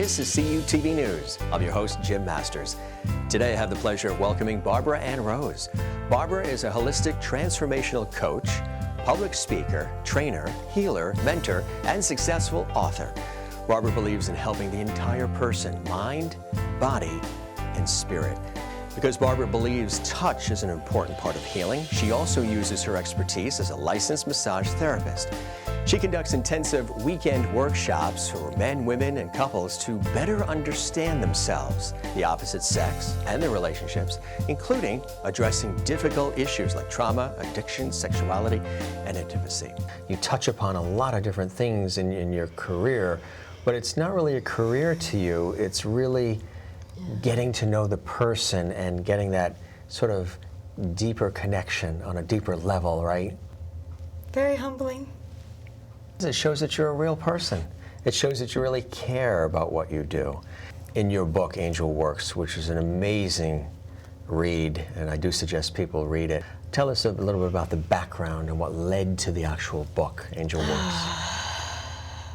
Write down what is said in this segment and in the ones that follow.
This is CUTV News. I'm your host, Jim Masters. Today I have the pleasure of welcoming Barbara Ann Rose. Barbara is a holistic transformational coach, public speaker, trainer, healer, mentor, and successful author. Barbara believes in helping the entire person, mind, body, and spirit. Because Barbara believes touch is an important part of healing, she also uses her expertise as a licensed massage therapist. She conducts intensive weekend workshops for men, women, and couples to better understand themselves, the opposite sex, and their relationships, including addressing difficult issues like trauma, addiction, sexuality, and intimacy. You touch upon a lot of different things in your career, but it's not really a career to you. It's really getting to know the person and getting that sort of deeper connection on a deeper level, right? Very humbling. It shows that you're a real person. It shows that you really care about what you do. In your book, Angel Works, which is an amazing read, and I do suggest people read it, tell us a little bit about the background and what led to the actual book, Angel Works.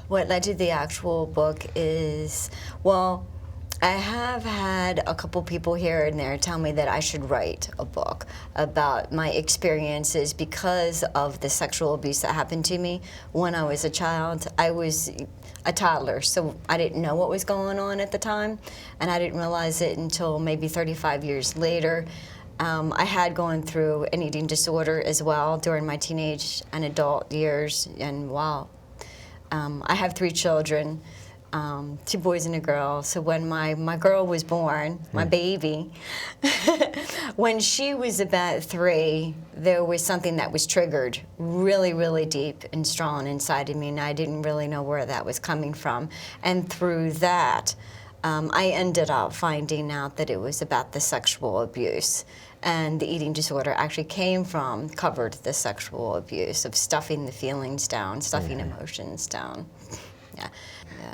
What led to the actual book is, well, I have had a couple people here and there tell me that I should write a book about my experiences because of the sexual abuse that happened to me when I was a child. I was a toddler, so I didn't know what was going on at the time, and I didn't realize it until maybe 35 years later. I had gone through an eating disorder as well during my teenage and adult years, and wow. I have 3 children. 2 boys and a girl. So when my girl was born, my baby, when she was about 3, there was something that was triggered really, really deep and strong inside of me, and I didn't really know where that was coming from. And through that, I ended up finding out that it was about the sexual abuse. And the eating disorder actually covered the sexual abuse of stuffing the feelings down, stuffing emotions down. Yeah.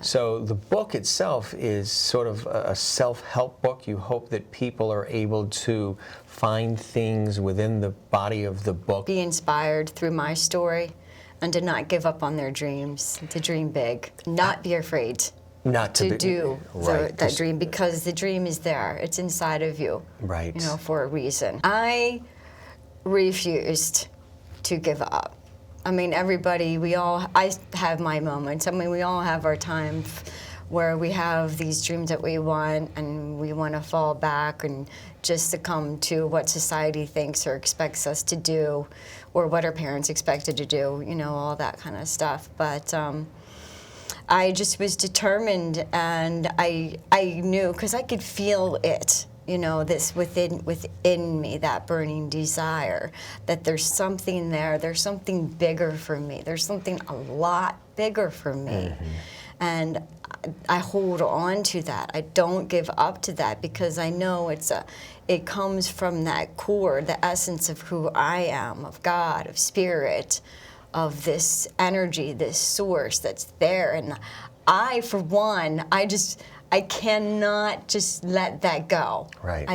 So the book itself is sort of a self-help book. You hope that people are able to find things within the body of the book. Be inspired through my story and to not give up on their dreams, to dream big, not be afraid to do that dream, because the dream is there. It's inside of you, right? You know, for a reason. I refused to give up. I mean, I have my moments. I mean, we all have our times where we have these dreams that we want, and we want to fall back and just succumb to what society thinks or expects us to do, or what our parents expected to do, you know, all that kind of stuff. But I just was determined, and I knew, because I could feel it. You know, this within me, that burning desire, that there's something there, there's something bigger for me, there's something a lot bigger for me. And I hold on to that. I don't give up to that, because I know it comes from that core, the essence of who I am, of God, of spirit, of this energy, this source that's there. And I, for one, I cannot just let that go. Right.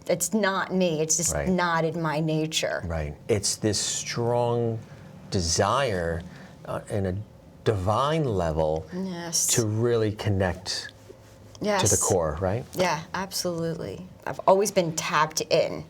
It's not me. It's just not in my nature. Right. It's this strong desire in a divine level to really connect to the core, right? Yeah, absolutely. I've always been tapped in,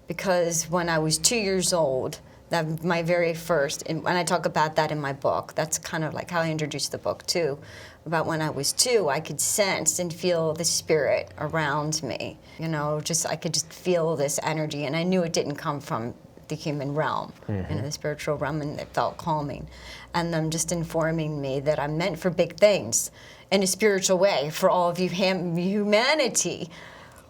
because when I was 2 years old, that my very first, and when I talk about that in my book, that's kind of like how I introduced the book too. About when I was 2, I could sense and feel the spirit around me. You know, I could just feel this energy, and I knew it didn't come from the human realm, you know, the spiritual realm, and it felt calming. And them just informing me that I'm meant for big things in a spiritual way for all of humanity.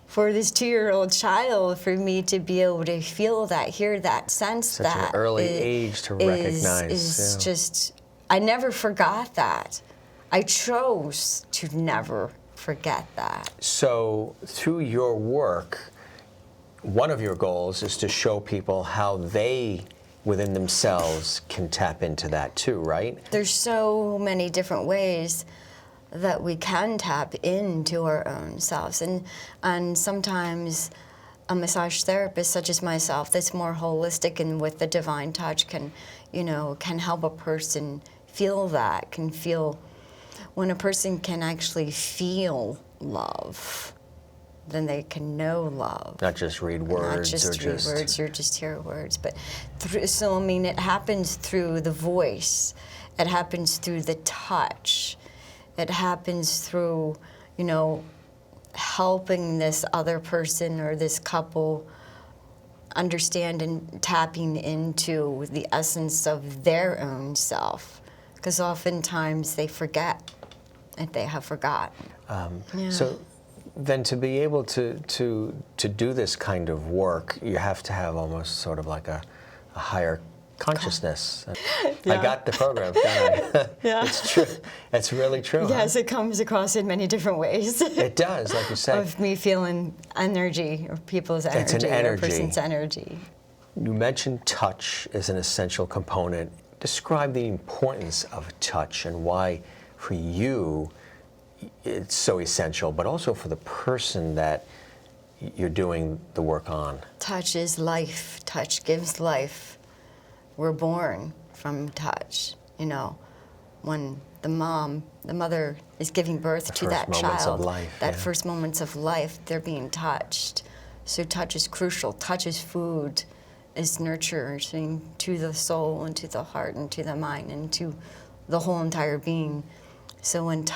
For this 2-year-old child, for me to be able to feel that, hear that, sense Such that. Such an early age to recognize. Is just, I never forgot that. I chose to never forget that. So through your work, one of your goals is to show people how they, within themselves, can tap into that too, right? There's so many different ways that we can tap into our own selves, and sometimes a massage therapist such as myself that's more holistic and with the divine touch can help a person feel that, can feel when a person can actually feel love, then they can know love. Not just read words. Not just read words or just hear words. But so, I mean, it happens through the voice. It happens through the touch. It happens through, you know, helping this other person or this couple understand and tapping into the essence of their own self. Because oftentimes they forget, and they have forgotten. So then to be able to do this kind of work, you have to have almost sort of like a higher consciousness. Yeah. I got the program, don't I? Yeah. It's true. It's really true. Yes, huh? it comes across in many different ways. It does, like you say. Of me feeling energy, or people's energy, It's an energy. or a person's energy. You mentioned touch as an essential component. Describe the importance of touch and why, for you, it's so essential, but also for the person that you're doing the work on. Touch is life. Touch gives life. We're born from touch. You know, when the mother is giving birth to that child, that first moments of life, they're being touched. So touch is crucial. Touch is food. Is nurturing to the soul and to the heart and to the mind and to the whole entire being. So when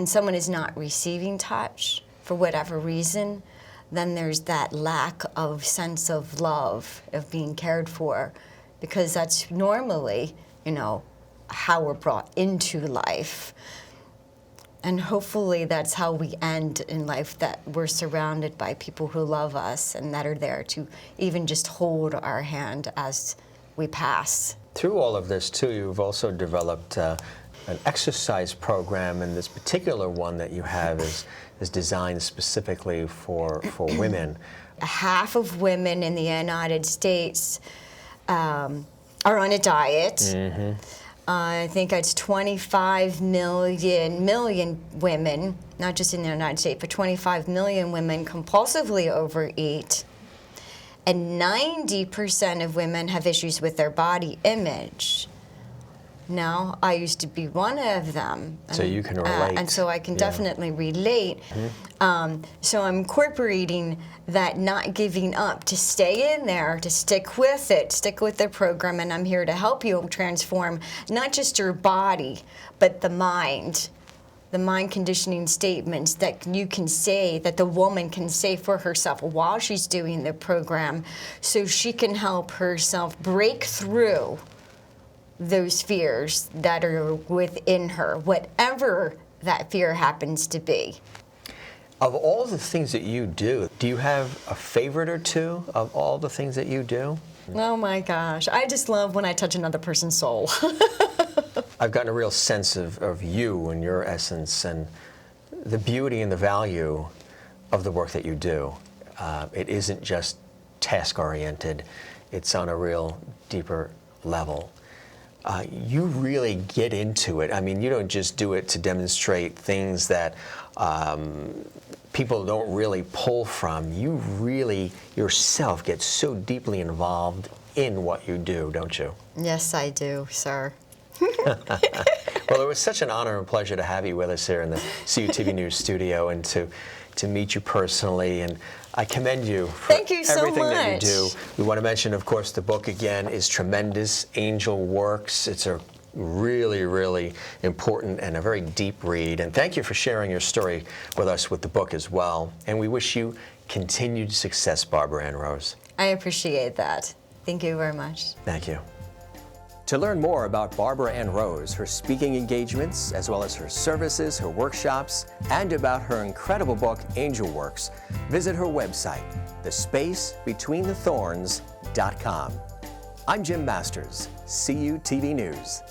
someone is not receiving touch for whatever reason, then there's that lack of sense of love, of being cared for, because that's normally, you know, how we're brought into life. And hopefully that's how we end in life, that we're surrounded by people who love us and that are there to even just hold our hand as we pass. Through all of this, too, you've also developed an exercise program, and this particular one that you have is designed specifically for women. Half of women in the United States are on a diet. Mm-hmm. I think it's 25 million women, not just in the United States, but 25 million women compulsively overeat. And 90% of women have issues with their body image. Now, I used to be one of them. So you can relate. And so I can definitely relate. Mm-hmm. So I'm incorporating that not giving up, to stay in there, to stick with it, stick with the program, and I'm here to help you transform not just your body, but the mind conditioning statements that you can say, that the woman can say for herself while she's doing the program, so she can help herself break through those fears that are within her, whatever that fear happens to be. Of all the things that you do you have a favorite or two of all the things that you do? Oh my gosh, I just love when I touch another person's soul. I've gotten a real sense of you and your essence and the beauty and the value of the work that you do. It isn't just task-oriented. It's on a real deeper level. You really get into it. I mean, you don't just do it to demonstrate things that people don't really pull from. You really yourself get so deeply involved in what you do, don't you? Yes, I do, sir. Well, it was such an honor and pleasure to have you with us here in the CUTV News studio and to meet you personally. And I commend you for everything that you do. We want to mention, of course, the book again is tremendous, Angel Works. It's a really, really important and a very deep read. And thank you for sharing your story with us with the book as well. And we wish you continued success, Barbara Ann Rose. I appreciate that. Thank you very much. Thank you. To learn more about Barbara Ann Rose, her speaking engagements, as well as her services, her workshops, and about her incredible book, Angel Works, visit her website, thespacebetweenthethorns.com. I'm Jim Masters, CUTV News.